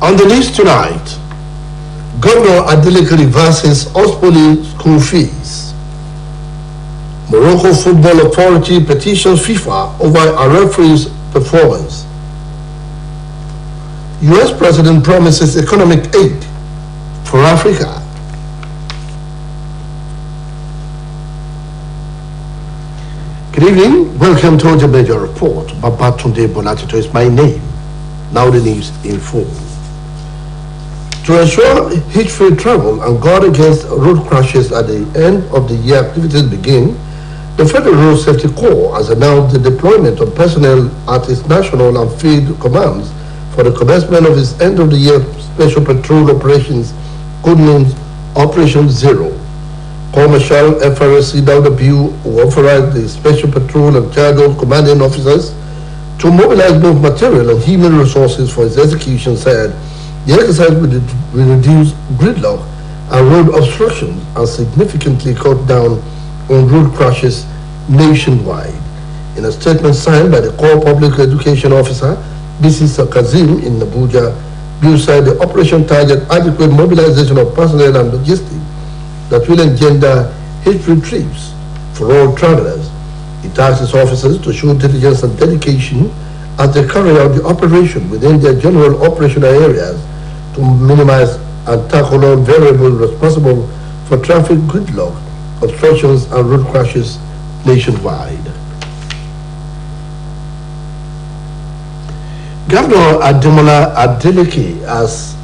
On the list tonight, Governor Adeleke reverses Osbc school fees. Morocco Football Authority petitions FIFA over a referee's performance. U.S. President promises economic aid for Africa. Good evening. Welcome to the Major Report. Babatunde Bonatito is my name. Now the news in full. To ensure hitch-free travel and guard against road crashes at the end of the year activities begin, the Federal Road Safety Corps has announced the deployment of personnel at its national and field commands for the commencement of its end-of-the-year special patrol operations, codenamed Operation Zero. Corps Marshal FRSC W who authorized the special patrol and cargo commanding officers to mobilize both material and human resources for its execution, said the exercise will reduce gridlock and road obstructions and significantly cut down on road crashes nationwide. In a statement signed by the Corps Public Education Officer, BC Kazim in Abuja, Bill said the operation target adequate mobilization of personnel and logistics that will engender hitch-free trips for all travelers. It asks its officers to show diligence and dedication as they carry out the operation within their general operational areas to minimize and tackle all variables responsible for traffic gridlock, obstructions and road crashes nationwide. Governor Adeleke has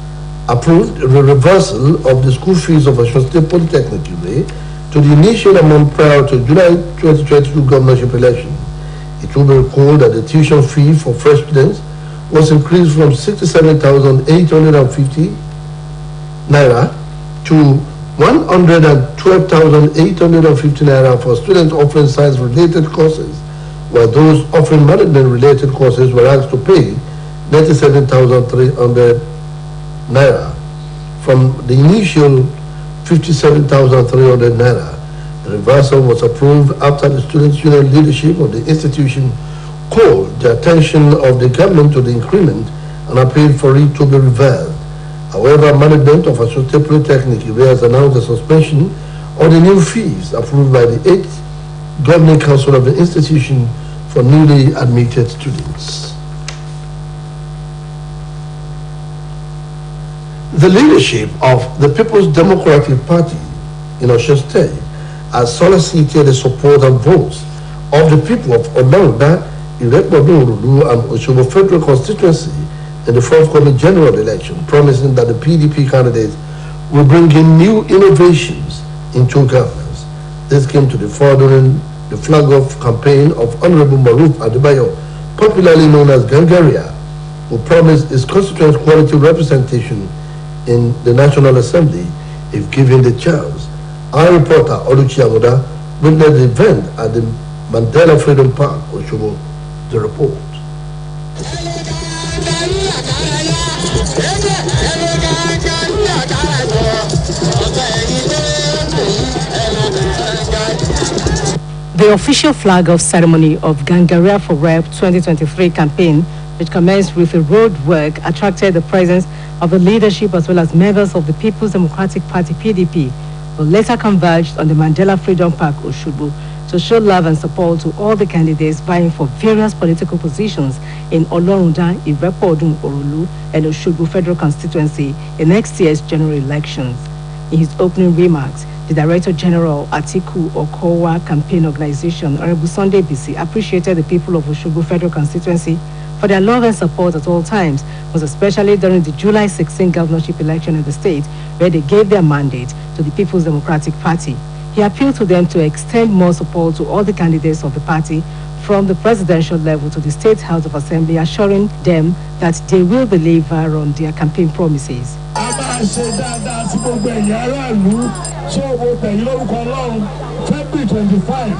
approved the reversal of the school fees of Osun State Polytechnic to the initial amount prior to July 2022 governorship election. It will be recalled that the tuition fee for fresh students was increased from 67,850 naira to 112,850 naira for students offering science-related courses, while those offering management-related courses were asked to pay 97,300 naira from the initial 57,300 naira. The reversal was approved after the students' union leadership of the institution called the attention of the government to the increment and appealed for it to be reversed. However, management of Osun State Polytechnic has announced the suspension of the new fees approved by the 8th Governing Council of the institution for newly admitted students. The leadership of the People's Democratic Party in Osun State has solicited the support and votes of the people of Olauda, Irekbodo-Orudu and Osogbo Federal Constituency in the forthcoming general election, promising that the PDP candidates will bring in new innovations into governance. This came to the fore during the flag-off campaign of Honorable Maruf Adebayo, popularly known as Gangaria, who promised his constituents quality representation in the National Assembly if given the chance. Our reporter Oluchi Amuda witnessed the event at the Mandela Freedom Park, Osogbo. The report. The official flag-off ceremony of Gangaria for Rep 2023 campaign, which commenced with a road work, attracted the presence of the leadership as well as members of the People's Democratic Party (PDP), who later converged on the Mandela Freedom Park, Osogbo, to show love and support to all the candidates vying for various political positions in Olorunda, Irekbodo-Orudu, and Osogbo Federal Constituency in next year's general elections. In his opening remarks, the Director General Atiku Okowa Campaign Organization, Honorable Sunday BC, appreciated the people of Osogbo Federal Constituency for their love and support at all times, most especially during the July 16 governorship election in the state, where they gave their mandate to the People's Democratic Party. He appealed to them to extend more support to all the candidates of the party from the presidential level to the State House of Assembly, assuring them that they will deliver on their campaign promises. February 25,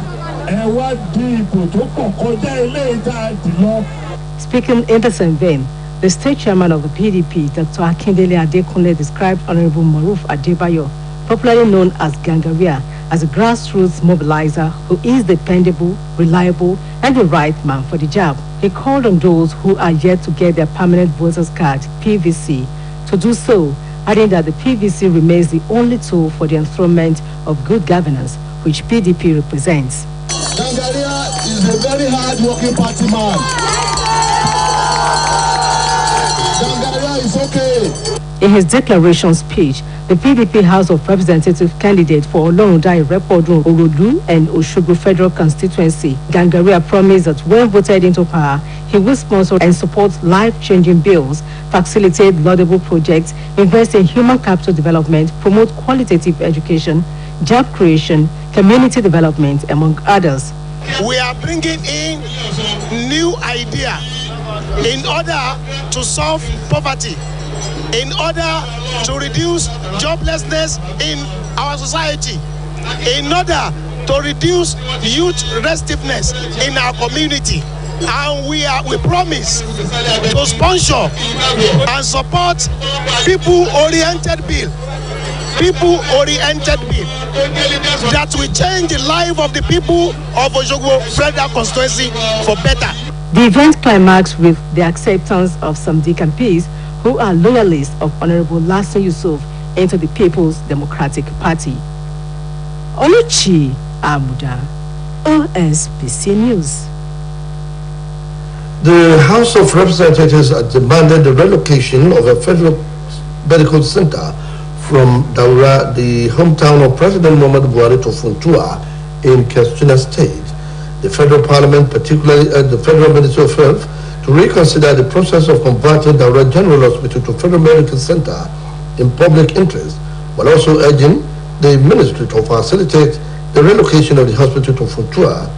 Speaking in the same vein, the state chairman of the PDP, Dr. Akindele Adekunle, described Honorable Maruf Adebayo, popularly known as Gangaria, as a grassroots mobilizer who is dependable, reliable, and the right man for the job. He called on those who are yet to get their permanent voters card, PVC, to do so, adding that the PVC remains the only tool for the enthronement of good governance, which PDP represents. Gangaria is a very hard-working party man. Gangaria is okay. In his declaration speech, the PDP House of Representatives candidate for Olorunda Irepodun Orodu and Oshogbo Federal Constituency, Gangaria promised that when voted into power, he will sponsor and support life-changing bills, facilitate laudable projects, invest in human capital development, promote qualitative education, job creation, community development, among others. We are bringing in new idea in order to solve poverty, in order to reduce joblessness in our society, in order to reduce youth restiveness in our community. And we promise to sponsor and support people-oriented bill that will change the life of the people of Osbc Federal Constituency for better. The event climaxed with the acceptance of some DCMPs who are loyalists of Honorable Lassen Yusuf into the People's Democratic Party. Oluchi Amuda, OSBC News. The House of Representatives demanded the relocation of a federal medical center from Daura, the hometown of President Muhammadu Buhari, to Funtua in Katsina State. The federal parliament particularly urged the Federal Ministry of Health to reconsider the process of converting Daura General Hospital to Federal Medical Center in public interest, while also urging the ministry to facilitate the relocation of the hospital to Funtua,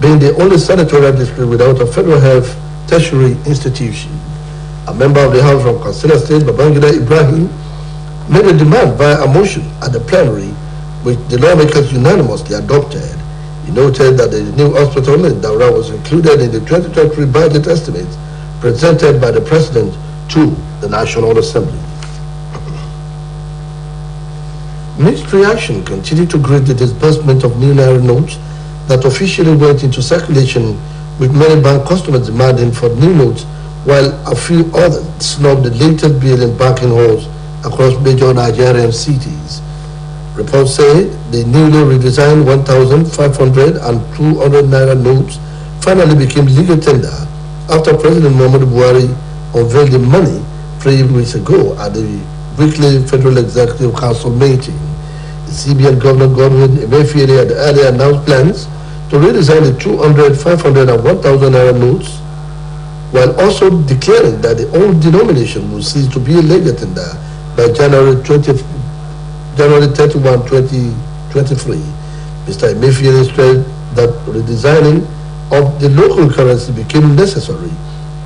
being the only senatorial district without a federal health tertiary institution. A member of the House from Katsina State, Babangida Ibrahim, made a demand via a motion at the plenary, which the lawmakers unanimously adopted. He noted that the new hospital in Daura was included in the 2023 budget estimates presented by the President to the National Assembly. Mixed reaction continued to greet the disbursement of new Naira notes that officially went into circulation, with many bank customers demanding for new notes, while a few others snubbed the latest bill in banking halls across major Nigerian cities. Reports say the newly redesigned 1,500 and 200 Naira notes finally became legal tender after President Muhammadu Buhari unveiled the money 3 weeks ago at the weekly Federal Executive Council meeting. The CBN Governor Godwin Emefiele had earlier announced plans to redesign the 200, 500 and 1,000 Naira notes, while also declaring that the old denomination will cease to be a legal tender by January 31, 2023. Mr. Emefiele stressed that redesigning of the local currency became necessary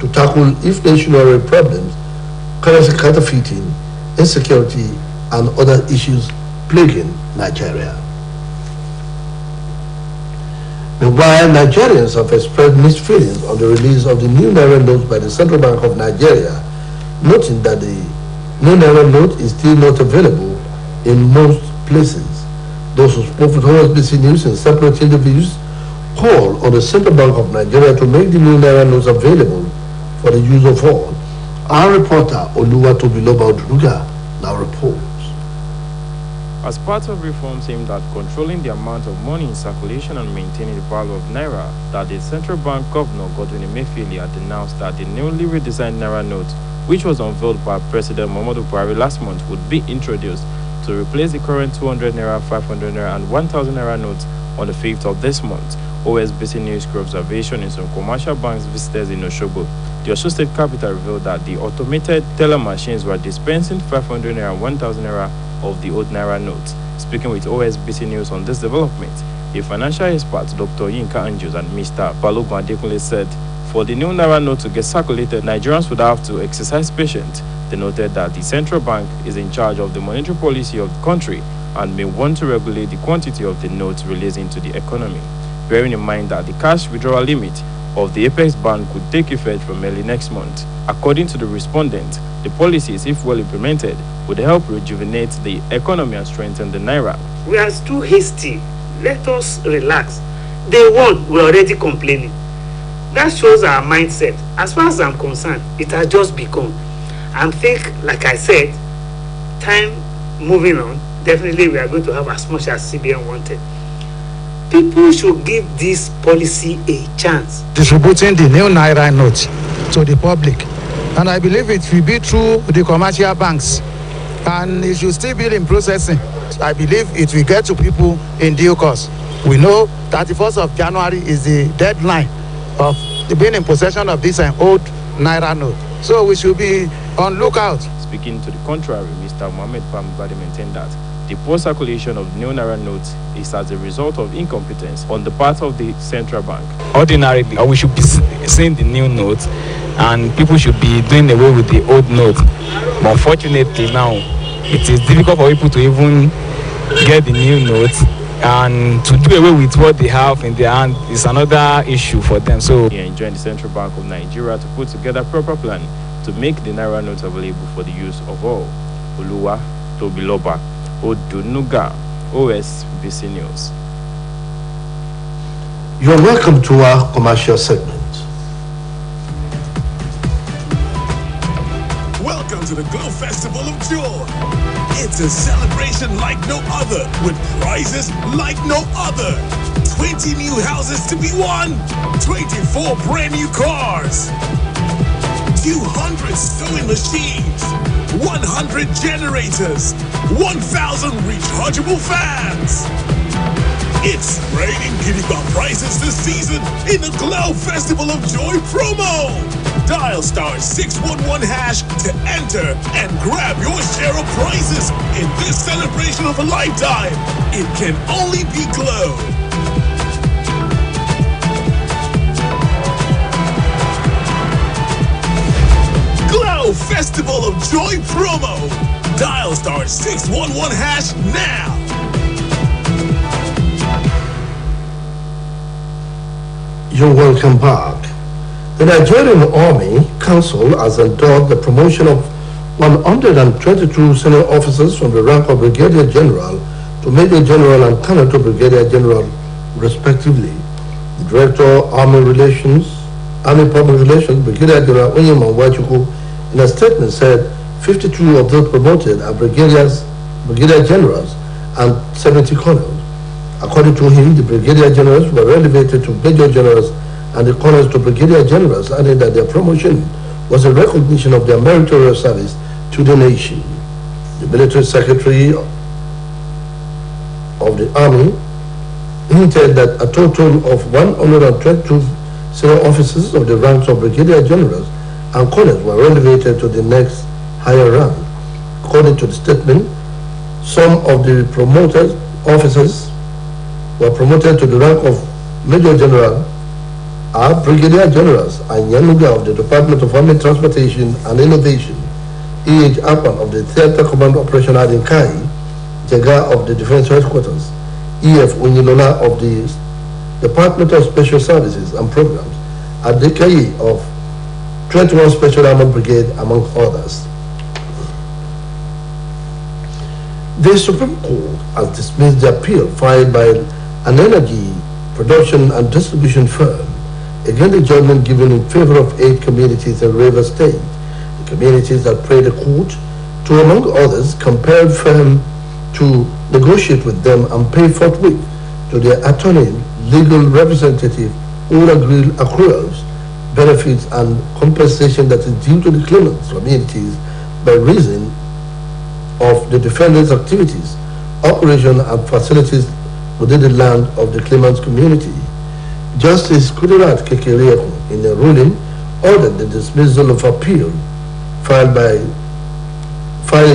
to tackle inflationary problems, currency counterfeiting, insecurity, and other issues plaguing Nigeria. Meanwhile, Nigerians have expressed mixed feelings on the release of the new Naira notes by the Central Bank of Nigeria, noting that the new Naira note is still not available in most places. Those who spoke with Osbc News in separate interviews called on the Central Bank of Nigeria to make the new Naira notes available for the use of all. Our reporter, Oluwatobiloba Odunuga, now reports. As part of reforms aimed at controlling the amount of money in circulation and maintaining the value of Naira, that the Central Bank Governor Godwin Emefiele had announced that the newly redesigned Naira note, which was unveiled by President Muhammadu Buhari last month, would be introduced to replace the current 200 Naira, 500 Naira and 1,000 Naira notes on the 5th of this month. OSBC News crew observation in some commercial banks visitors in Oshogbo, the Osun State capital, revealed that the automated teller machines were dispensing 500 Naira and 1,000 Naira of the old Naira notes. Speaking with OSBC News on this development, a financial expert, Dr. Yinka Anjus and Mr. Balogun Adekunle, said for the new Naira note to get circulated, Nigerians would have to exercise patience. They noted that the central bank is in charge of the monetary policy of the country and may want to regulate the quantity of the notes released into the economy, bearing in mind that the cash withdrawal limit of the Apex ban could take effect from early next month. According to the respondent, the policies, if well implemented, would help rejuvenate the economy and strengthen the Naira. We are too hasty. Let us relax. Day one, we're already complaining. That shows our mindset. As far as I'm concerned, it has just begun. I think, like I said, time moving on, definitely we are going to have as much as CBN wanted. People should give this policy a chance. Distributing the new Naira note to the public. And I believe it will be through the commercial banks. And it should still be in processing. I believe it will get to people in due course. We know 31st of January is the deadline of being in possession of this old Naira note. So we should be on lookout. Speaking to the contrary, Mr. Mohammed Pambadi maintained that the poor circulation of new Naira notes is as a result of incompetence on the part of the central bank. Ordinarily, we should be seeing the new notes and people should be doing away with the old note. But unfortunately now, it is difficult for people to even get the new notes, and to do away with what they have in their hand is another issue for them. So he enjoined the Central Bank of Nigeria to put together a proper plan to make the Naira notes available for the use of all. Oluwa Tobiloba, Odunuga, Osbc News. You're welcome to our commercial segment. Welcome to the Glow Festival of Joy. It's a celebration like no other, with prizes like no other. 20 new houses to be won, 24 brand new cars, 200 sewing machines, 100 generators, 1,000 rechargeable fans. It's raining giddy bar prices this season in the Glow Festival of Joy promo. Dial *611# to enter and grab your share of prizes in this celebration of a lifetime. It can only be Glow. Glow Festival of Joy promo. Dial *611# now. You're welcome back. The Nigerian Army Council has endorsed the promotion of 122 senior officers from the rank of Brigadier General to Major General and Colonel to Brigadier General, respectively. The Director, Army Public Relations, Brigadier General Onyema Wachuku, in a statement said 52 of those promoted are Brigadier Generals and 70 Colonels. According to him, the Brigadier Generals were elevated to Major Generals and the Colonels to Brigadier Generals, adding that their promotion was a recognition of their meritorious service to the nation. The Military Secretary of the Army hinted that a total of 122 senior officers of the ranks of Brigadier Generals and Colonels were elevated to the next higher rank. According to the statement, some of the promoted officers were promoted to the rank of Major General are Brigadier Generals Anyanuga of the Department of Army Transportation and Innovation, E.H. Akpan of the Theatre Command Operation Adinkai, Jega of the Defense Headquarters, E.F. Unyilola of the Department of Special Services and Programs, Adekayi of 21 Special Armored Brigade, among others. The Supreme Court has dismissed the appeal filed by an energy production and distribution firm against the judgment given in favor of 8 communities in Rivers State. The communities that prayed the court to, among others, compel firm to negotiate with them and pay forthwith to their attorney, legal representative, all agreed accruals, benefits and compensation that is due to the claimants' communities by reason of the defendant's activities, operation and facilities within the land of the claimant's community. Justice Kudirat Kekereku, in a ruling, ordered the dismissal of appeal filed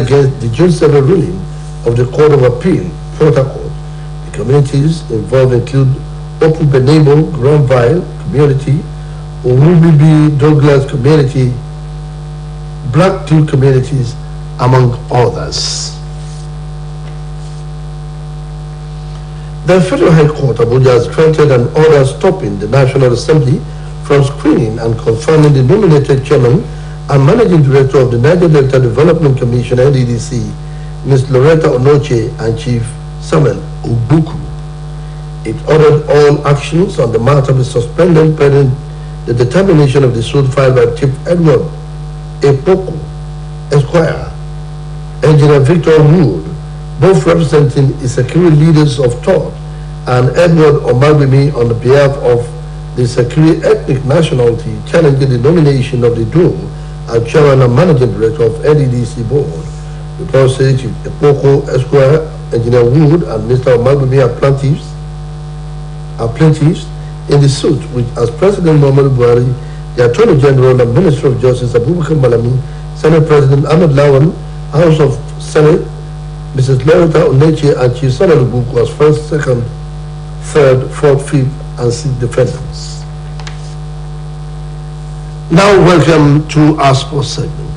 against the June 7 ruling of the Court of Appeal, Port Harcourt. The communities involved include Open Benabo, Granville community, Urubibi Douglas community, Blackpool communities, among others. The Federal High Court, Abuja, has granted an order stopping the National Assembly from screening and confirming the nominated chairman and managing director of the Niger Delta Development Commission, NDDC, Ms. Loretta Onoche, and Chief Samuel Ubuku. It ordered all actions on the matter be suspended pending the determination of the suit filed by Chief Edward Epoko Esquire, Engineer Victor Wood, both representing Isekiri leaders of thought, and Edward Omagwemi on the behalf of the Isekiri ethnic nationality, challenging the nomination of the duo as chairman and managing director of NEDC board. The report says Chief Epoko Esquire, Engineer Wood, and Mr. Omagwemi are plaintiffs in the suit, which, as President Muhammadu Buhari, the Attorney General and Minister of Justice Abubakar Malami, Senate President Ahmed Lawan, House of Senate Mrs. Loretta Oneche, and Chief Salalubuku as first, second, third, fourth, fifth, and sixth defendants. Now welcome to our sports segment.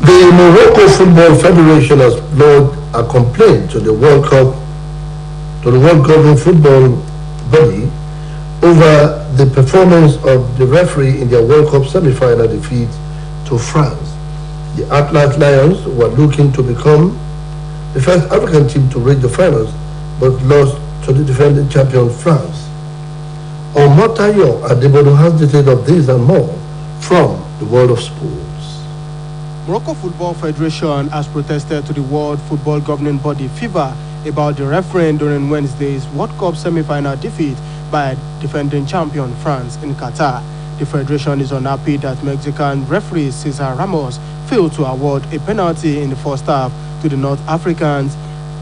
The Morocco Football Federation has lodged a complaint to the World Governing Football Body over the performance of the referee in their World Cup semi-final defeat to France. The Atlas Lions were looking to become the first African team to reach the finals, but lost to the defending champion France. Omotayo Adebodo has details of this and more from the world of sports. Morocco Football Federation has protested to the World Football Governing Body FIFA about the refereeing during Wednesday's World Cup semi-final defeat by defending champion France in Qatar. The federation is unhappy that Mexican referee Cesar Ramos failed to award a penalty in the first half to the North Africans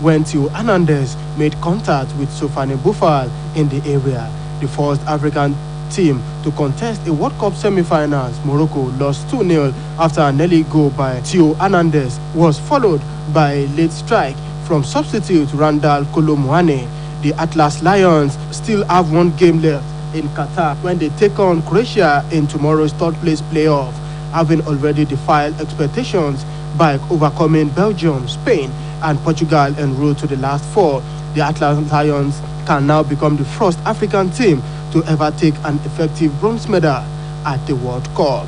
when Theo Hernandez made contact with Sofane Boufal in the area. The first African team to contest a World Cup semi-finals, Morocco lost 2-0 after an early goal by Theo Hernandez was followed by a late strike from substitute Randall Kolo Muane. The Atlas Lions still have one game left in Qatar when they take on Croatia in tomorrow's third place playoff, having already defied expectations by overcoming Belgium, Spain, and Portugal en route to the last four. The Atlas Lions can now become the first African team to ever take an effective bronze medal at the World Cup.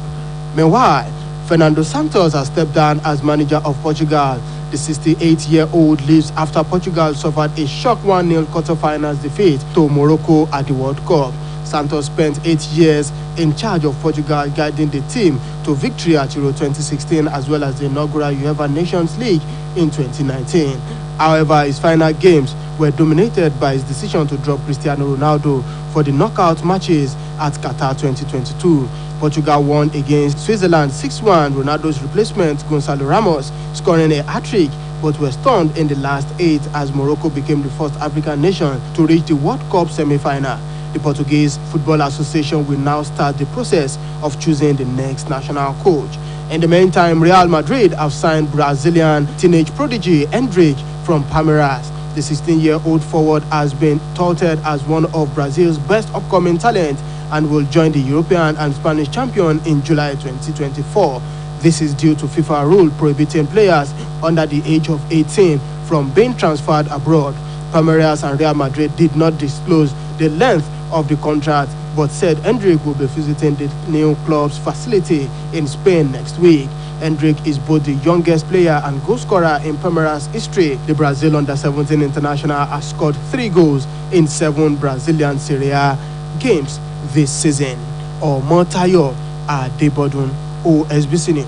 Meanwhile, Fernando Santos has stepped down as manager of Portugal. The 68-year-old leaves after Portugal suffered a shock 1-0 quarter-finals defeat to Morocco at the World Cup. Santos spent 8 years in charge of Portugal, guiding the team to victory at Euro 2016 as well as the inaugural UEFA Nations League in 2019. However, his final games were dominated by his decision to drop Cristiano Ronaldo for the knockout matches at Qatar 2022. Portugal won against Switzerland 6-1, Ronaldo's replacement Gonçalo Ramos scoring a hat-trick, but were stunned in the last 8 as Morocco became the first African nation to reach the World Cup semi-final. The Portuguese Football Association will now start the process of choosing the next national coach. In the meantime, Real Madrid have signed Brazilian teenage prodigy Endrick from Palmeiras. The 16-year-old forward has been touted as one of Brazil's best upcoming talent and will join the European and Spanish champion in July 2024. This is due to FIFA rule prohibiting players under the age of 18 from being transferred abroad. Palmeiras and Real Madrid did not disclose the length of the contract, but said Endrick will be visiting the new club's facility in Spain next week. Endrick is both the youngest player and goal scorer in Palmeiras history. The Brazil under-17 international has scored 3 goals in 7 Brazilian Serie A games this season. Omotayo Adebodun, Osbc News.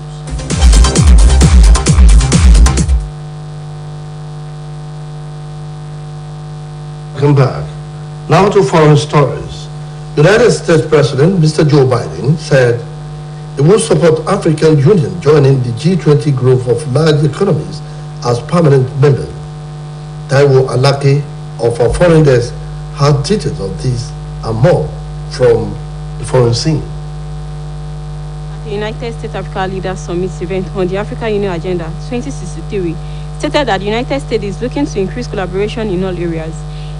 Welcome back. Now to foreign stories. United States President Mr. Joe Biden said he will support African Union joining the G20 group of large economies as permanent member. Taiwo Alake of our foreign desk has details of this and more from the foreign scene. At the United States Africa Leaders Summit event on the African Union Agenda 2063, stated that the United States is looking to increase collaboration in all areas.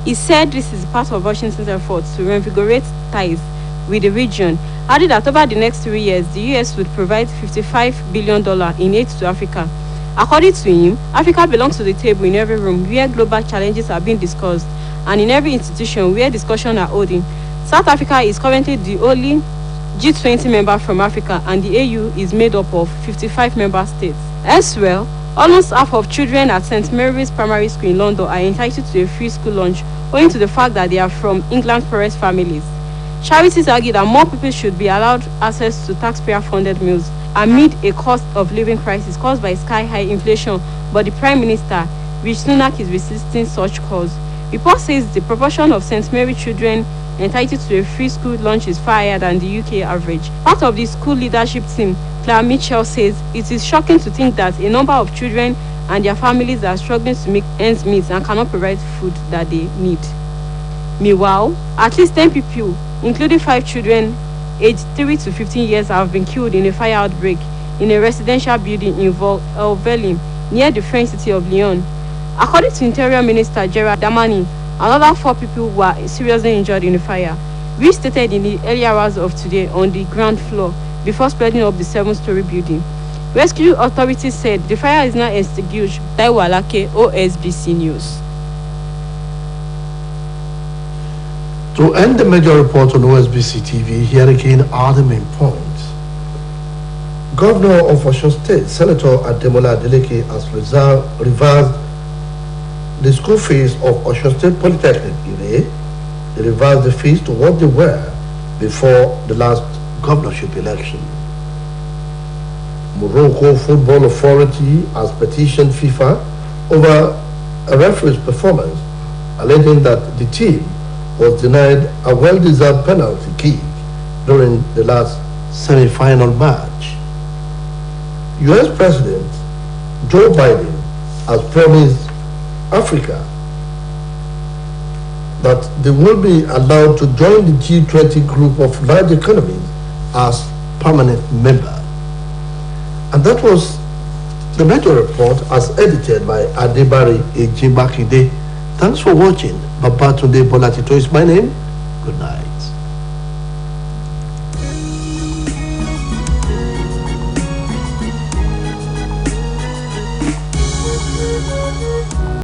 He said this is part of Washington's efforts to reinvigorate ties with the region, added that over the next 3 years, the U.S. would provide $55 billion in aid to Africa. According to him, Africa belongs to the table in every room where global challenges are being discussed and in every institution where discussions are holding. South Africa is currently the only G20 member from Africa, and the AU is made up of 55 member states. Elsewhere, almost half of children at St. Mary's Primary School in London are entitled to a free school lunch owing to the fact that they are from England's poorest families. Charities argue that more people should be allowed access to taxpayer-funded meals amid a cost of living crisis caused by sky-high inflation, but the Prime Minister, Rishi Sunak, is resisting such calls. Report says the proportion of St. Mary children entitled to a free school lunch is far higher than the UK average. Part of the school leadership team, Claire Mitchell, says it is shocking to think that a number of children and their families are struggling to make ends meet and cannot provide food that they need. Meanwhile, at least 10 people, including 5 children aged 3 to 15 years, have been killed in a fire outbreak in a residential building in Velin, near the French city of Lyon. According to Interior Minister Gerard Damani, another 4 people were seriously injured in the fire, which started in the early hours of today on the ground floor before spreading up the 7-story building. Rescue authorities said the fire is now extinguished. Taiwo Alake, Osbc News. To end the major report on Osbc TV, here again are the main points. Governor of Osun State, Senator Ademola Adeleke, has reversed the school fees of Osun State Polytechnic. They reversed the fees to what they were before the last governorship election. Morocco Football Authority has petitioned FIFA over a referee's performance, alleging that the team was denied a well-deserved penalty kick during the last semi-final match. U.S. President Joe Biden has promised Africa that they will be allowed to join the G20 group of large economies as permanent member. And that was the major report as edited by Adebari Ejibakide. Thanks for watching. Babatunde Bolatito is my name. Good night.